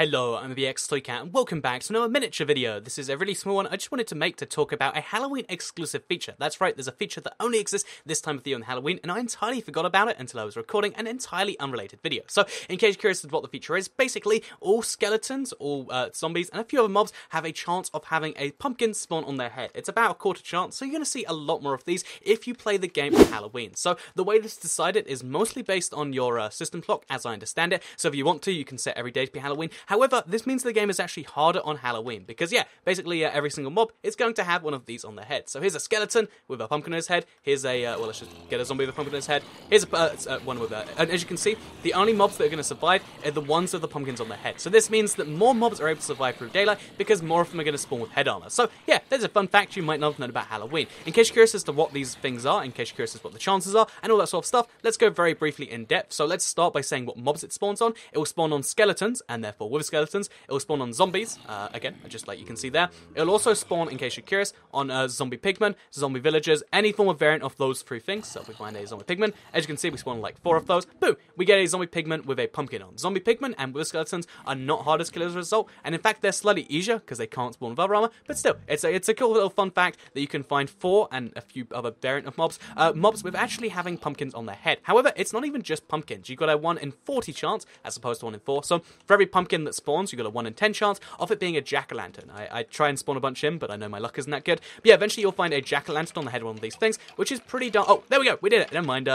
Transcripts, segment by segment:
Hello, I'm the Toycat, and welcome back to another miniature video. This is a really small one I just wanted to make to talk about a Halloween exclusive feature. That's right, there's a feature that only exists this time of the year on Halloween, and I entirely forgot about it until I was recording an entirely unrelated video. So, in case you're curious as to what the feature is, basically, all skeletons, all zombies, and a few other mobs have a chance of having a pumpkin spawn on their head. It's about a quarter chance, so you're going to see a lot more of these if you play the game on Halloween. So, the way this is decided is mostly based on your system clock, as I understand it. So, if you want to, you can set every day to be Halloween. However, this means the game is actually harder on Halloween because, yeah, basically every single mob is going to have one of these on their head. So here's a skeleton with a pumpkin on his head. Here's a, well, let's just get a zombie with a pumpkin on his head. Here's a one with a, and as you can see, the only mobs that are going to survive are the ones with the pumpkins on their head. So this means that more mobs are able to survive through daylight because more of them are going to spawn with head armor. So yeah, there's a fun fact you might not have known about Halloween. In case you're curious as to what these things are, in case you're curious as to what the chances are, and all that sort of stuff, let's go very briefly in depth. So let's start by saying what mobs it spawns on. It will spawn on skeletons, and therefore with skeletons, it will spawn on zombies, again, just like you can see there. It'll also spawn, in case you're curious, on zombie pigmen, zombie villagers, any form of variant of those three things. So if we find a zombie pigman, as you can see, we spawn like 4 of those. Boom! We get a zombie pigman with a pumpkin on. Zombie pigmen and with skeletons are not hard to kill as a result, and in fact, they're slightly easier because they can't spawn with other armor, but still, it's a cool little fun fact that you can find 4 and a few other variant of mobs, mobs with actually having pumpkins on their head. However, it's not even just pumpkins. You've got a 1 in 40 chance as opposed to 1 in 4. So for every pumpkin that spawns, you've got a 1 in 10 chance of it being a jack-o'-lantern. I try and spawn a bunch in, but I know my luck isn't that good. But yeah, eventually you'll find a jack-o'-lantern on the head of one of these things, which is pretty darn... Oh, there we go, we did it. Never mind.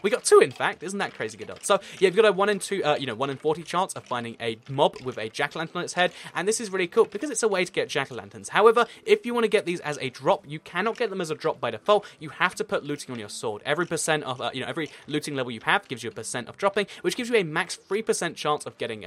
We got 2, in fact. Isn't that crazy good odds? So yeah, you've got a 1 in 2, 1 in 40 chance of finding a mob with a jack-o'-lantern on its head, and this is really cool because it's a way to get jack-o'-lanterns. However, if you want to get these as a drop, you cannot get them as a drop by default. You have to put looting on your sword. Every percent of, every looting level you have gives you a percent of dropping, which gives you a max 3% chance of getting,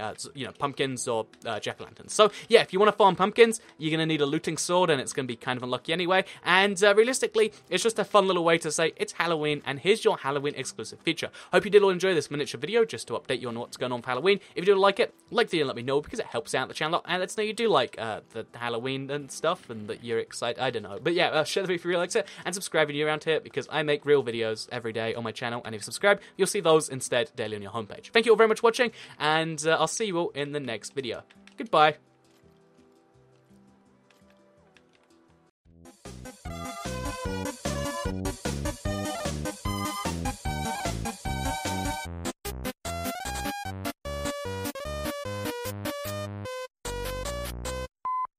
pumpkins or jack-o'-lanterns. So yeah, if you want to farm pumpkins, you're going to need a looting sword, and it's going to be kind of unlucky anyway. And realistically, it's just a fun little way to say it's Halloween, and here's your Halloween exclusive feature. Hope you did all enjoy this miniature video, just to update you on what's going on for Halloween. If you do like it, like the video and let me know, because it helps out the channel, and lets know you do like the Halloween and stuff, and that you're excited. I don't know. But yeah, share the video if you really liked it, and subscribe if you're around here, because I make real videos every day on my channel, and if you subscribe, you'll see those instead daily on your homepage. Thank you all very much for watching, and I'll see you all in the next video. Goodbye.